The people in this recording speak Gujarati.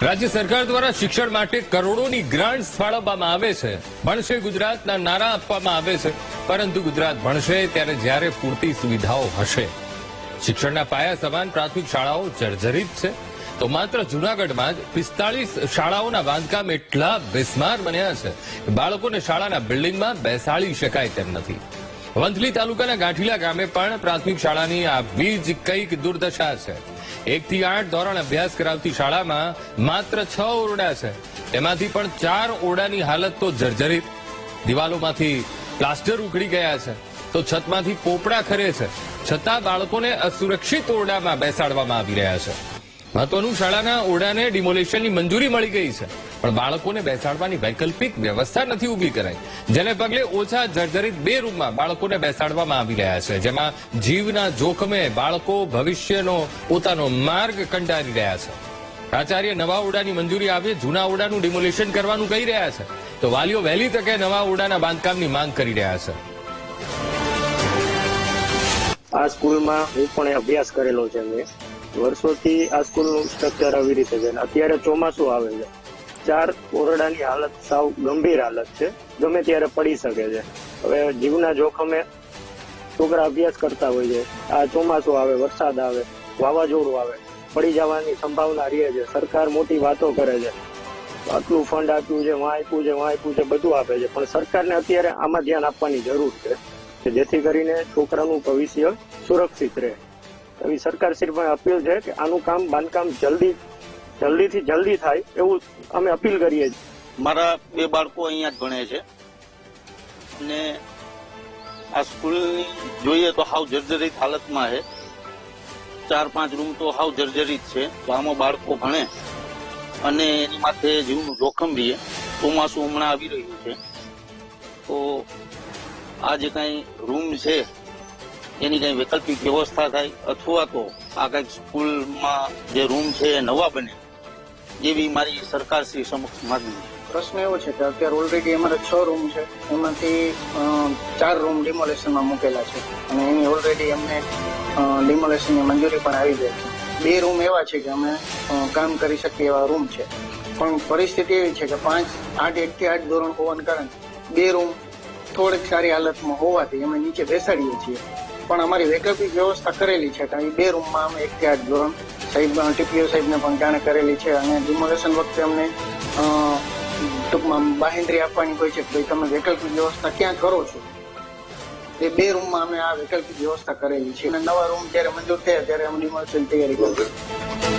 રાજ્ય સરકાર દ્વારા શિક્ષણ માટે કરોડોની ગ્રાન્ટ્સ ફાળવવામાં આવે છે. ભણશે ગુજરાતના નારા આપવામાં આવે છે, પરંતુ ગુજરાત ભણશે ત્યારે જ્યારે પૂરતી સુવિધાઓ હશે. શિક્ષણના પાયા સમાન પ્રાથમિક શાળાઓ જર્જરિત છે, તો માત્ર જૂનાગઢમાં જ 45 શાળાઓના બાંધકામ એટલા બેસ્માર બન્યા છે કે બાળકોને શાળાના બિલ્ડિંગમાં બેસાડી શકાય તેમ નથી. વંથલી તાલુકાના ગાંઠીલા ગામે પણ પ્રાથમિક શાળાની આવી જ કંઈક દુર્દશા છે. 1 થી 8 ધોરણ અભ્યાસ કરાવતી શાળામાં માત્ર 6 ઓરડા છે. તેમાંથી પણ 4 ઓરડાની હાલત તો જર્જરિત. દિવાલોમાંથી પ્લાસ્ટર ઉખડી ગયા છે, તો છતમાંથી પોપડા ખરે છે. છતાં બાળકોને અસુરક્ષિત ઓરડામાં બેસાડવામાં આવી રહ્યા છે. મહત્વનું, શાળાના ઓરડાને ડિમોલેશનની મંજૂરી મળી ગઈ છે, પણ બાળકોને બેસાડવાની વૈકલ્પિક વ્યવસ્થા નથી ઊભી કરાઈ, જેને પગલે ઓછા જર્જરિત 2 રૂમમાં બાળકોને બેસાડવામાં આવી રહ્યા છે, જેમાં જીવના જોખમે બાળકો ભવિષ્યનો પોતાનો માર્ગ કંટાળી રહ્યા છે. આચાર્ય નવા ઓરડાની મંજૂરી આવે, જૂના ઓરડાનું ડિમોલેશન કરવાનું કહી રહ્યા છે, તો વાલીઓ વહેલી તકે નવા ઓરડાના બાંધકામની માંગ કરી રહ્યા છે. આ સ્કૂલમાં હું પણ અભ્યાસ કરેલો છે. મેં વર્ષોથી આ સ્કૂલનું સ્ટ્રક્ચર આવી રીતે છે. અત્યારે ચોમાસું આવે છે, 4 ઓરડાની હાલત સાવ ગંભીર હાલત છે, ગમે ત્યારે પડી શકે છે. હવે જીવના જોખમે છોકરા અભ્યાસ કરતા હોય છે. આ ચોમાસું આવે, વરસાદ આવે, વાવાઝોડું આવે, પડી જવાની સંભાવના રહે છે. સરકાર મોટી વાતો કરે છે, આટલું ફંડ આપ્યું છે, વાં આપ્યું છે, બધું આપે છે, પણ સરકારને અત્યારે આમાં ધ્યાન આપવાની જરૂર છે કે જેથી કરીને છોકરાનું ભવિષ્ય સુરક્ષિત રહે. એવી સરકારશ્રીમાં અપીલ છે કે આનું કામ બાંધકામ જલ્દીથી જલ્દી થાય એવું અમે અપીલ કરીએ છીએ. મારા 2 બાળકો અહીંયા જ ભણે છે અને આ સ્કૂલની જોઈએ તો હાવ જર્જરિત હાલતમાં છે. 4-5 રૂમ તો હાવ જર્જરિત છે. તો આમાં બાળકો ભણે અને એની માથે જીવનું જોખમ રહીએ. ચોમાસું હમણાં આવી રહ્યું છે, તો આ જે કઈ રૂમ છે એની કઈ વૈકલ્પિક વ્યવસ્થા થાય, અથવા તો આ કઈક સ્કૂલમાં જે રૂમ છે એ નવા બને, એવી મારી સરકારશ્રી સમક્ષ માંગણી છે. પ્રશ્ન એવો છે કે અત્યારે ઓલરેડી અમારે 6 રૂમ છે, એમાંથી 4 રૂમ ડિમોલેશનમાં મૂકેલા છે અને એની ઓલરેડી અમને ડિમોલેશનની મંજૂરી પણ આવી જાય છે. 2 રૂમ એવા છે કે અમે કામ કરી શકીએ એવા રૂમ છે, પણ પરિસ્થિતિ એવી છે કે 1 થી 8 ધોરણ હોવાને કારણે 2 રૂમ થોડીક સારી હાલતમાં હોવાથી અમે નીચે બેસાડીએ છીએ. પણ અમારી વૈકલ્પિક વ્યવસ્થા કરેલી છે કે 2 રૂમમાં અમે 1 થી 8 ધોરણ સાહેબ ટીપીઓ સાહેબને પણ જાણ કરેલી છે અને ડિમોલેશન વખતે અમને ટૂંકમાં બાહેંધરી આપવાની હોય છે કે ભાઈ તમે વૈકલ્પિક વ્યવસ્થા ક્યાં કરો છો. એ 2 રૂમમાં અમે આ વૈકલ્પિક વ્યવસ્થા કરેલી છે અને નવા રૂમ જ્યારે મંજૂર થયા ત્યારે અમે ડિમોલેશન તૈયારી કરી.